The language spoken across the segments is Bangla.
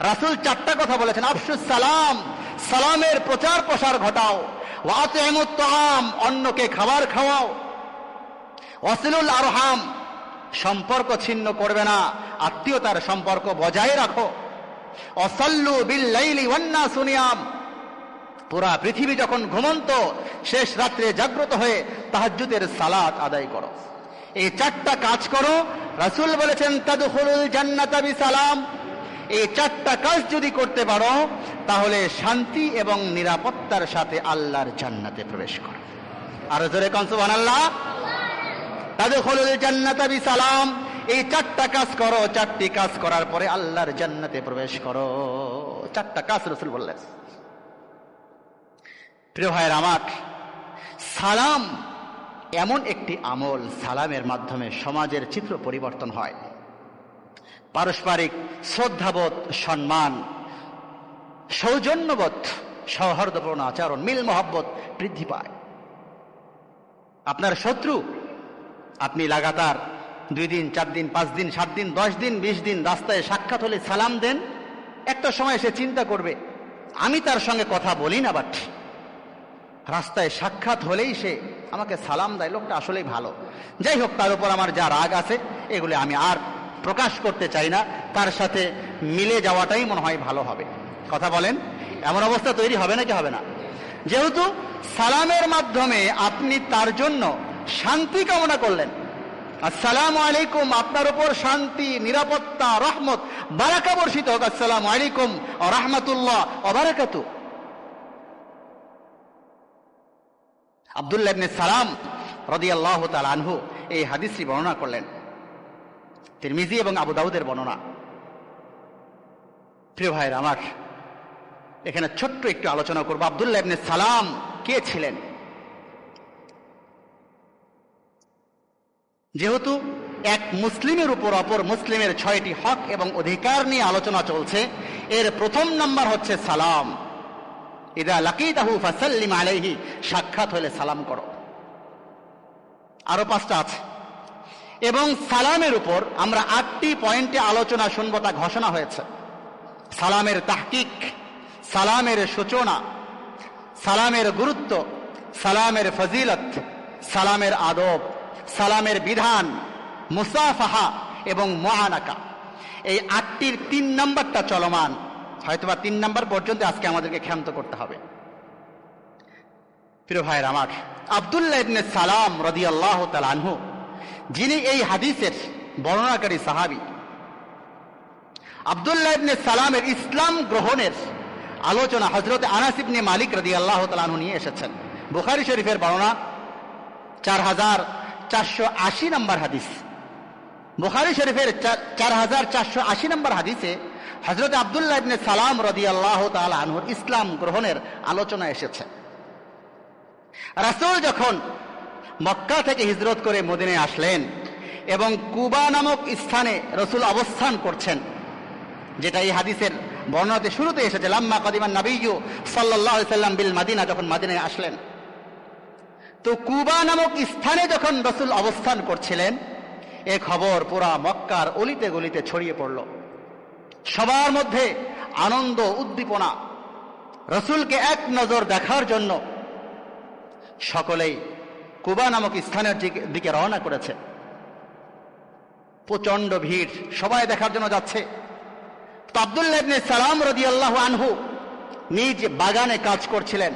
রাসূল চারটা কথা বলেছেন, আফশুস সালাম, সালামের প্রচার প্রসার ঘটাও, ওয়া আতইমুত তাআম, অন্যকে খাবার খাওয়াও, ওয়াসিলুল আরহাম, সম্পর্ক ছিন্ন করবে না, আত্মীয়তার সম্পর্ক বজায় রাখো, ওয়াসাল্লু বিল লাইলি ওয়ান নাসু নিয়াম, পুরা পৃথিবী যখন ঘুমন্ত শেষ রাত্রে জাগ্রত হয়ে তাহাজ্জুদের সালাত আদায় করো। এই চারটা কাজ করো, রাসূল বলেছেন তাদখুলুল জান্নাতা বিসালাম। এই চারটা কাজ যদি করতে পারো তাহলে শান্তি এবং নিরাপত্তার সাথে আল্লাহর জান্নাতে প্রবেশ করো। আরো জোরে কোন সুবহানাল্লাহ। তাদখুলুল জান্নাতা বিসালাম, এই চারটা কাজ করো, চারটি কাজ করার পরে আল্লাহর জান্নাতে প্রবেশ করো। চারটা কাজ রাসূল বললেন। প্রিয় ভাইয়ের আমার, সালাম এমন একটি আমল, সালামের মাধ্যমে সমাজের চিত্র পরিবর্তন হয়, পারস্পরিক শ্রদ্ধাবোধ, সম্মান, সৌজন্যবোধ, সৌহার্দ্যপূর্ণ আচরণ, মিল মহব্বত বৃদ্ধি পায়। আপনার শত্রু আপনি লাগাতার 2 দিন 4 দিন 5 দিন 7 দিন 10 দিন 20 দিন রাস্তায় সাক্ষাৎ হলে সালাম দেন, একটা সময় সে চিন্তা করবে আমি তার সঙ্গে কথা বলি না, বাট রাস্তায় সাক্ষাৎ হলেই সে আমাকে সালাম দেয়, লোকটা আসলেই ভালো। যাই হোক, তার উপর আমার যা রাগ আছে এগুলো আমি আর প্রকাশ করতে চাই না, তার সাথে মিলে যাওয়াটাই মনে হয় ভালো হবে। কথা বলেন, এমন অবস্থা তৈরি হবে নাকি হবে না? যেহেতু সালামের মাধ্যমে আপনি তার জন্য শান্তি কামনা করলেন, আসসালামু আলাইকুম, আপনার উপর শান্তি, নিরাপত্তা, রহমত, বারাকা বর্ষিত হোক, আসসালামু আলাইকুম ওয়া রাহমাতুল্লাহ ওয়া বারাকাতুহু। আব্দুল্লাহ ইবনে সালাম রাদিয়াল্লাহু তাআলা আনহু এই হাদিসটি বর্ণনা করলেন, তিরমিজি এবং আবু দাউদের বর্ণনা। প্রিয় ভাইরা আমার, এখানে ছোট্ট একটু আলোচনা করব আব্দুল্লাহ ইবনে সালাম কে ছিলেন। যেহেতু এক মুসলিমের উপর অপর মুসলিমের 6টি হক এবং অধিকার নিয়ে আলোচনা চলছে, এর প্রথম নাম্বার হচ্ছে সালাম। ইদা লাকিতাহু ফাসাল্লিম আলাইহি, সাক্ষাৎ হলে সালাম করো। আরো 5টা আছে, এবং সালামের উপর আমরা 8টি পয়েন্টে আলোচনা শুনবো, তা ঘোষণা হয়েছে। সালামের তাহকিক, সালামের সূচনা, সালামের গুরুত্ব, সালামের ফজিলত, সালামের আদব, সালামের বিধান, মুসাফাহা এবং মুআনাকা। এই 8টির 3 নাম্বারটা চলমান, হয়তোবা 3 নাম্বার পর্যন্ত আজকে আমাদেরকে ক্ষান্ত করতে হবে। প্রিয় ভাইয়ের আমার, আব্দুল্লাহ ইবনে সালাম রাদিয়াল্লাহু তাআলা আনহু, যিনি এই হাদিসের বর্ণনাকারী সাহাবী, আব্দুল্লাহ ইবনে সালামের ইসলাম গ্রহণের আলোচনা হযরত আনাস ইবনে মালিক রাদিয়াল্লাহু তাআলা আনহু নিয়ে এসেছেন। বুখারী শরীফের বর্ণনা 4480 নম্বর হাদিস। বুখারী শরীফের 4480 নম্বর হাদিসে হযরত আব্দুল্লাহ ইবনে সালাম রাদিয়াল্লাহু তাআলা আনহুর ইসলাম গ্রহণের আলোচনা এসেছে। রাসূল যখন মক্কা থেকে হিজরত করে মদিনায় আসলেন এবং কুবা নামক স্থানে রাসূল অবস্থান করছেন, যেটা এই হাদিসের বর্ণনাতে শুরুতে এসেছে, লাম্মা কাদিমান নবিয়্যু সাল্লাল্লাহু আলাইহি সাল্লাম বিল মাদিনা, যখন মদিনায় আসলেন, তো কুবা নামক স্থানে যখন রাসূল অবস্থান করছিলেন, এ খবর পুরা মক্কার অলিতে গলিতে ছড়িয়ে পড়ল। সবার মধ্যে আনন্দ, উদ্দীপনা, রাসূলকে এক নজর দেখার জন্য সকলেই কুবা নামক স্থানের দিকে রওনা করেছে। প্রচন্ড ভিড়, সবাই দেখার জন্য যাচ্ছে। তো আব্দুল্লাহ ইবনে সালাম রাদিয়াল্লাহু আনহু নিজ বাগানে কাজ করছিলেন।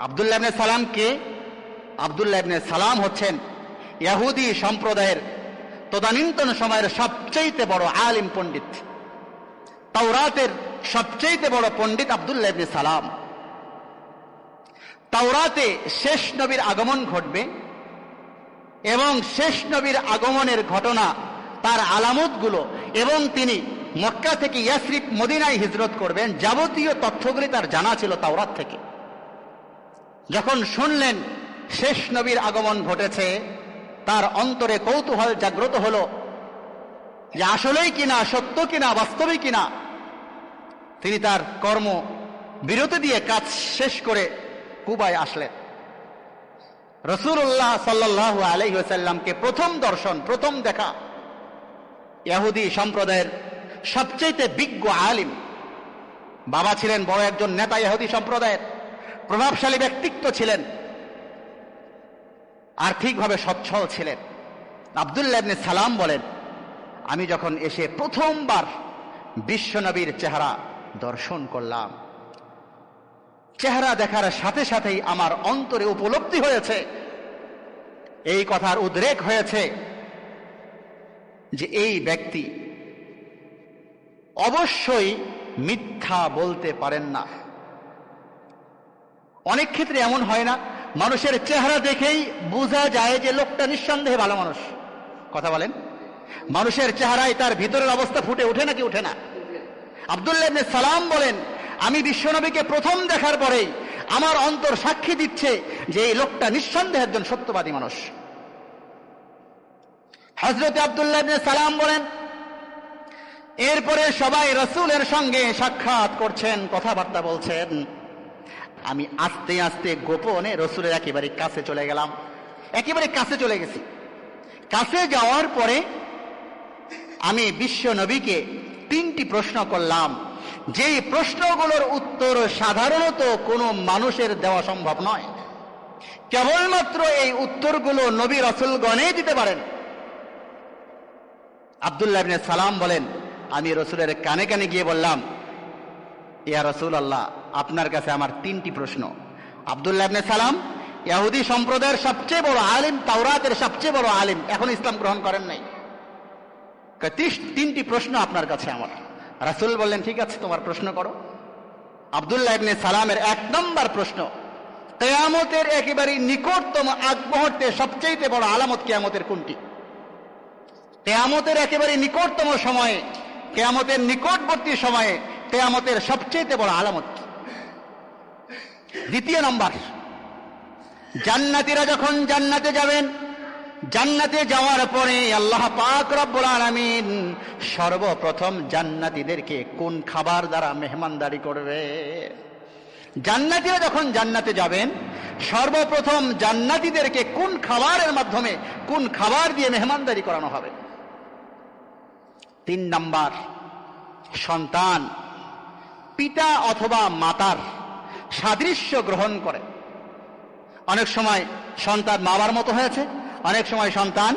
আব্দুল্লাহ ইবনে সালাম কে? আব্দুল্লাহ ইবনে সালাম হচ্ছেন ইহুদি সম্প্রদায়ের তদানীন্তন সময়ের সবচেয়ে বড় আলিম, পণ্ডিত। তাওরাতের সবচেয়ে বড় পণ্ডিত আব্দুল্লাহ ইবনে সালাম। তাওরাতে শেষ নবীর আগমন ঘটবে এবং শেষ নবীর আগমনের ঘটনা, তার আলামতগুলো, এবং তিনি মক্কা থেকে ইয়াসরিব মদিনায় হিজরত করবেন, যাবতীয় তথ্যগুলি তার জানা ছিল তাওরাত থেকে। যখন শুনলেন শেষ নবীর আগমন ঘটেছে, তার অন্তরে কৌতূহল জাগ্রত হলো যে আসলেই কিনা, সত্য কিনা, বাস্তবিক কিনা। তিনি তার কর্ম বিরতি দিয়ে কাজ শেষ করে কুবায় আসলেন। রাসূলুল্লাহ সাল্লাল্লাহু আলাইহি ওয়াসাল্লামকে প্রথম দর্শন, প্রথম দেখা ইহুদি সম্প্রদায়ের সবচেয়ে বিজ্ঞ আলিম বাবা ছিলেন বড় একজন নেতা, ইহুদি সম্প্রদায়ের প্রভাবশালী ব্যক্তিত্ব ছিলেন, আর্থিকভাবে সচ্ছল ছিলেন। আব্দুল্লাহ ইবনে সালাম বলেন, আমি যখন এসে প্রথমবার বিশ্বনবীর চেহারা দর্শন করলাম, চেহারা দেখার সাথে সাথেই আমার অন্তরে উপলব্ধি হয়েছে, এই কথার উদ্রেক হয়েছে যে এই ব্যক্তি অবশ্যই মিথ্যা বলতে পারেন না। অনেক ক্ষেত্রে এমন হয় না, মানুষের চেহারা দেখেই বোঝা যায় যে লোকটা নিঃসন্দেহে ভালো মানুষ? কথা বলেন, মানুষের চেহারায় তার ভিতরের অবস্থা ফুটে ওঠে নাকি ওঠে না? আব্দুল্লাহ ইবনে সালাম বলেন, আমি বিশ্বনবীকে প্রথম দেখার পরেই আমার অন্তর সাক্ষী দিচ্ছে যে এই লোকটা নিঃসন্দেহে একজন সত্যবাদী মানুষ। হযরত আব্দুল্লাহ ইবনে সালাম বলেন, এরপরে সবাই রাসূলের সঙ্গে সাক্ষাৎ করছেন, কথাবার্তা বলছেন। আমি আস্তে আস্তে গোপনে রাসূলের একেবারে কাছে চলে গেলাম, একেবারে কাছে চলে গেছি। কাছে যাওয়ার পরে আমি বিশ্ব নবীকে 3টি প্রশ্ন করলাম, যেই প্রশ্নগুলোর উত্তর সাধারণত কোনো মানুষের দেওয়া সম্ভব নয়। কেবলমাত্র এই উত্তরগুলো নবী রাসূলগণই দিতে পারেন। আব্দুল্লাহ ইবনে সালাম বলেন, আমি রাসূলের কানে কানে গিয়ে বললাম, ইয়া রাসূলুল্লাহ, আপনার কাছে আমার 3টি প্রশ্ন। আব্দুল্লাহ ইবনে সালাম ইহুদি সম্প্রদায়ের সবচেয়ে বড় আলিম, তাওরাতের সবচেয়ে বড় আলিম, এখন ইসলাম গ্রহণ করেন নাই। 3টি প্রশ্ন আপনার কাছে আমার। রাসূল বললেন, ঠিক আছে, তোমার প্রশ্ন করো। আব্দুল্লাহ ইবনে সালামের 1 নম্বর প্রশ্ন, কিয়ামতের একেবারে নিকটতম আগ মুহূর্তে সবচেয়ে বড় আলামত কিয়ামতের কোনটি? কিয়ামতের একেবারে নিকটতম সময়ে, কিয়ামতের নিকটবর্তী সময়ে কিয়ামতের সবচেয়ে বড় আলামত। 2 নম্বর, জান্নাতীরা যখন জান্নাতে যাবেন, জান্নাতে যাওয়ার পরে আল্লাহ পাক রব্বুল আলামিন সর্বপ্রথম জান্নাতীদেরকে কোন খাবার দ্বারা মেহমানদারি করবে? জান্নাতীরা যখন জান্নাতে যাবেন, সর্বপ্রথম জান্নাতীদেরকে কোন খাবারের মাধ্যমে, কোন খাবার দিয়ে মেহমানদারি করানো হবে? 3 নম্বর, সন্তান পিতা অথবা মাতার সাদৃশ্য গ্রহণ করে। অনেক সময় সন্তান বাবার মতো হয়েছে, অনেক সময় সন্তান,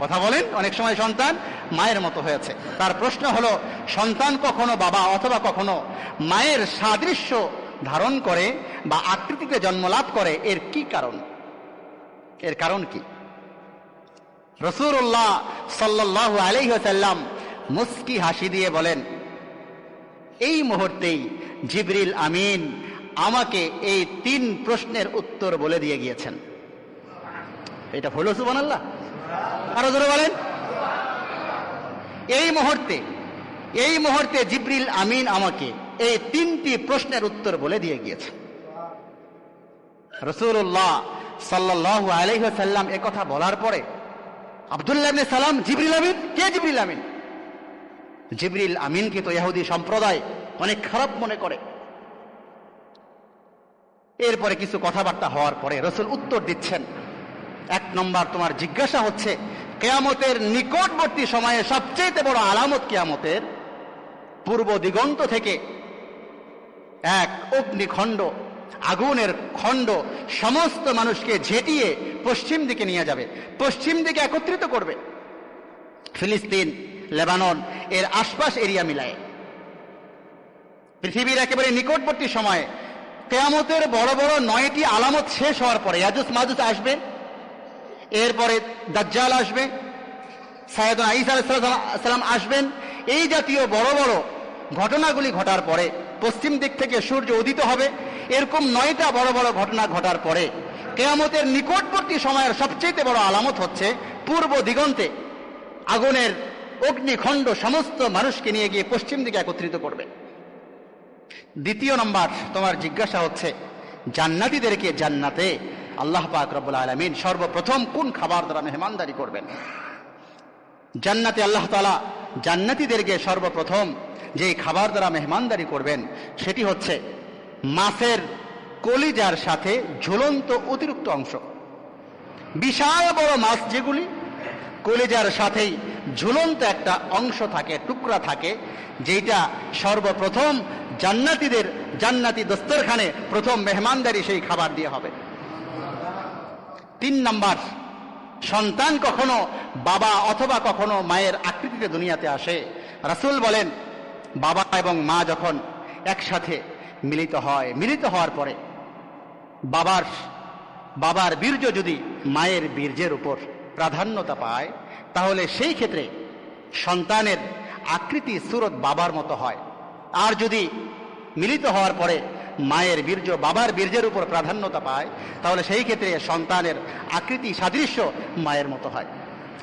কথা বলেন, অনেক সময় সন্তান মায়ের মতো হয়েছে। তার প্রশ্ন হলো, সন্তান কখনো বাবা অথবা কখনো মায়ের সাদৃশ্য ধারণ করে বা আকৃতিতে জন্মলাভ করে, এর কি কারণ? এর কারণ কি? রাসূলুল্লাহ সাল্লাল্লাহু আলাইহি ওয়াসাল্লাম মুস্কি হাসি দিয়ে বলেন, এই মুহূর্তেই জিবরিল আমিন আমাকে এই 3 প্রশ্নের উত্তর বলে দিয়ে গিয়েছেন। এটা হলো সুবহানাল্লাহ? আরো জোরে বলেন। এই মুহূর্তে জিবরিল আমিন আমাকে এই 3টি প্রশ্নের উত্তর বলে দিয়ে গিয়েছেন। রাসূলুল্লাহ সাল্লাল্লাহু আলাইহি ওয়াসাল্লাম এই কথা বলার পরে আব্দুল্লাহ ইবনে সালাম, জিবরিল আমিন? কে জিবরিল আমিন? জিবরিল আমিনকে তো ইহুদি সম্প্রদায় অনেক খারাপ মনে করে। এরপরে কিছু কথাবার্তা হওয়ার পরে রাসূল উত্তর দিচ্ছেন। 1 নম্বর, তোমার জিজ্ঞাসা হচ্ছে কিয়ামতের নিকটবর্তী সময়ে সবচেয়ে বড় আলামত কিয়ামতের, পূর্ব দিগন্ত থেকে এক অগ্নিখণ্ড, আগুনের খণ্ড সমস্ত মানুষকে ঝেঁটিয়ে পশ্চিম দিকে নিয়ে যাবে, পশ্চিম দিকে একত্রিত করবে। ফিলিস্তিন, লেবানন এর আশপাশ এরিয়া মিলায় পৃথিবীর একেবারে নিকটবর্তী সময়ে কিয়ামতের বড় বড় 9টি আলামত শেষ হওয়ার পরে ইয়াজুজ মাজুজ আসবে, এরপরে দাজ্জাল আসবে, সাইয়েদনা ঈসা আলাইহিস সালাম আসবেন। এই জাতীয় বড় বড় ঘটনাগুলি ঘটার পরে পশ্চিম দিক থেকে সূর্য উদিত হবে। এরকম 9টা বড় বড় ঘটনা ঘটার পরে কিয়ামতের নিকটবর্তী সময়ের সবচেয়ে বড় আলামত হচ্ছে পূর্ব দিগন্তে আগুনের অগ্নিখণ্ড সমস্ত মানুষকে নিয়ে গিয়ে পশ্চিম দিকে একত্রিত করবে। 2 নম্বর, তোমার জিজ্ঞাসা হচ্ছে জান্নাতীদেরকে জান্নাতে আল্লাহ পাক রব্বুল আলামিন সর্বপ্রথম কোন খাবার দ্বারা মেহমানদারি করবেন? জান্নাতে আল্লাহ তাআলা জান্নাতীদেরকে সর্বপ্রথম যে খাবার দ্বারা মেহমানদারি করবেন সেটি হচ্ছে মাছের কলিজার সাথে ঝুলন্ত অতিরিক্ত অংশ। বিশাল বড় মাছ যেগুলি কলিজার সাথেই ঝুলন্ত একটা অংশ থাকে, টুকরা থাকে, যেটা সর্বপ্রথম জান্নাতীদের জান্নাতি দস্তরখানে প্রথম মেহমানদারি সেই খাবার দিয়ে হবে। 3 নাম্বার, সন্তান কখনো বাবা অথবা কখনো মায়ের আকৃতিতে দুনিয়াতে আসে। রাসূল বলেন, বাবা এবং মা যখন একসাথে মিলিত হয়, মিলিত হওয়ার পরে বাবার বীর্য যদি মায়ের বীর্যের উপর প্রাধান্যতা পায়, তাহলে সেই ক্ষেত্রে সন্তানের আকৃতি সুরত বাবার মতো হয়। আর যদি মিলিত হওয়ার পরে মায়ের বীর্য বাবার বীর্যের উপর প্রাধান্যতা পায়, তাহলে সেই ক্ষেত্রে সন্তানের আকৃতি সাদৃশ্য মায়ের মতো হয়।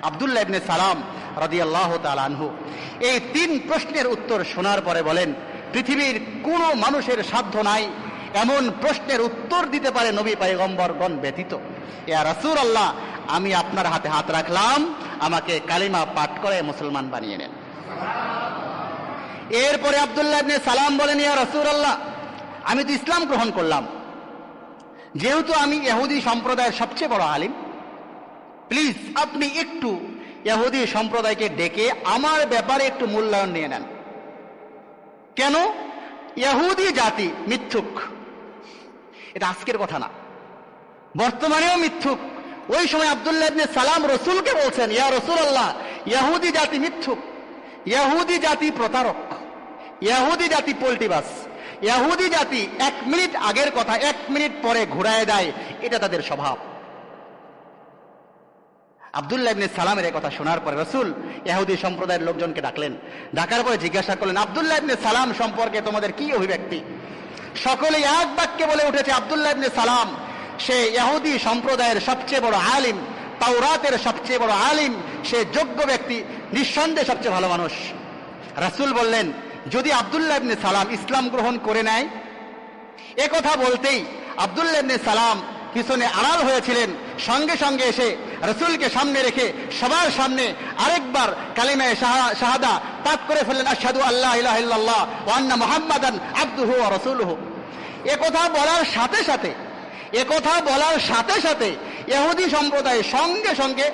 আব্দুল্লাহ ইবনে সালাম রাদিয়াল্লাহু তাআলা আনহু এই 3 প্রশ্নের উত্তর শোনার পরে বলেন, পৃথিবীর কোনো মানুষের সাধ্য নাই এমন প্রশ্নের উত্তর দিতে পারে নবী পয়গম্বরগণ ব্যতীত। ইয়া রাসূলুল্লাহ, আমি আপনার হাতে হাত রাখলাম, আমাকে কালিমা পাঠ করে মুসলমান বানিয়ে নেন। এরপরে আব্দুল্লাহ ইবনে সালাম বলেন, ইয়া রাসূলুল্লাহ, আমি তো ইসলাম গ্রহণ করলাম, যেহেতু আমি ইহুদি সম্প্রদায়ের সবচেয়ে বড় আলিম, প্লিজ আপনি একটু ইহুদি সম্প্রদায়কে ডেকে আমার ব্যাপারে একটু মূল্যায়ন নিয়ে নেন। কেন? ইহুদি জাতি মিথ্যুক। এটা আজকের কথা না, বর্তমানেও মিথ্যুক। ওই সময় আব্দুল্লাহ ইবনে সালাম রসুলকে বলছেন, ইয়া রাসূলুল্লাহ, ইহুদি জাতি মিথ্যুক, ইহুদি জাতি প্রতারক, ইহুদি জাতি পোল্টিবাস, ইহুদি জাতি 1 মিনিট আগের কথা 1 মিনিট পরে ঘুরায় দেয়, এটা তাদের স্বভাব। আব্দুল্লাহ ইবনে সালামের এই কথা শোনার পরে রাসূল ইহুদি সম্প্রদায়ের লোকজনকে ডাকলেন। ডাকার পরে জিজ্ঞাসা করলেন, আব্দুল্লাহ ইবনে সালাম সম্পর্কে তোমাদের কি অভিব্যক্তি? সকলে এক বাক্যে বলে উঠেছে, আব্দুল্লাহ ইবনে সালাম সে ইহুদি সম্প্রদায়ের সবচেয়ে বড় আলিম, তাওরাতের সবচেয়ে বড় আলিম, সে যোগ্য ব্যক্তি, নিঃসন্দেহে সবচেয়ে ভালো মানুষ। রাসূল বললেন, যদি আব্দুল্লাহ ইবনে সালাম ইসলাম গ্রহণ করে নেয়, এ কথা বলতেই আব্দুল্লাহ ইবনে সালাম পিছনে আড়াল হয়েছিলেন, সঙ্গে সঙ্গে এসে রাসূলকে সামনে রেখে সবার সামনে আরেকবার কালিমায়ে শাহাদা পাঠ করে ফেললেন, আশহাদু আল্লা ইলাহা ইল্লাল্লাহ ওয়া আন্না মুহাম্মাদান আবদুহু ওয়া রাসূলুহু। এ কথা বলার সাথে সাথে ইহুদি সম্প্রদায় সঙ্গে সঙ্গে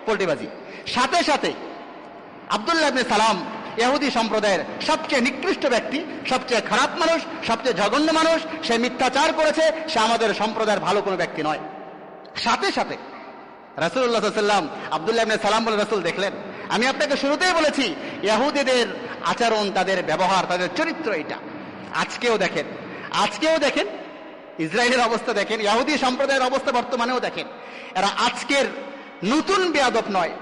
পল্টিবাজি, সাথে সাথে আব্দুল্লাহ ইবনে সালাম ইহুদি সম্প্রদায়ের সবচেয়ে নিকৃষ্ট ব্যক্তি, সবচেয়ে খারাপ মানুষ, সবচেয়ে জঘন্য মানুষ, সে মিথ্যাচার করেছে, সে আমাদের সম্প্রদায়ের ভালো কোনো ব্যক্তি নয়। সাথে সাথে রাসূলুল্লাহ সাল্লাল্লাহু আলাইহি ওয়াসাল্লাম আব্দুল্লাহ ইবনে সালাম বলে, রাসূল দেখলেন, আমি আপনাকে শুরুতেই বলেছি ইহুদিদের আচরণ, তাদের ব্যবহার, তাদের চরিত্র এটা। আজকেও দেখেন ইসরায়েলের অবস্থা দেখেন, ইহুদি সম্প্রদায়ের অবস্থা বর্তমানেও দেখেন। এরা আজকের নতুন বেয়াদব নয়,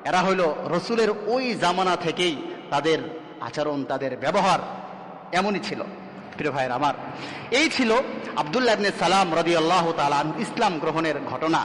এরা হইল রসুলের ওই জামানা থেকেই তাদের আচরণ, তাদের ব্যবহার এমনই ছিল। প্রিয় ভাইয়ের আমার, এই ছিল আব্দুল্লাহ ইবনে সালাম রাদিয়াল্লাহু তাআলা ইসলাম গ্রহণের ঘটনা।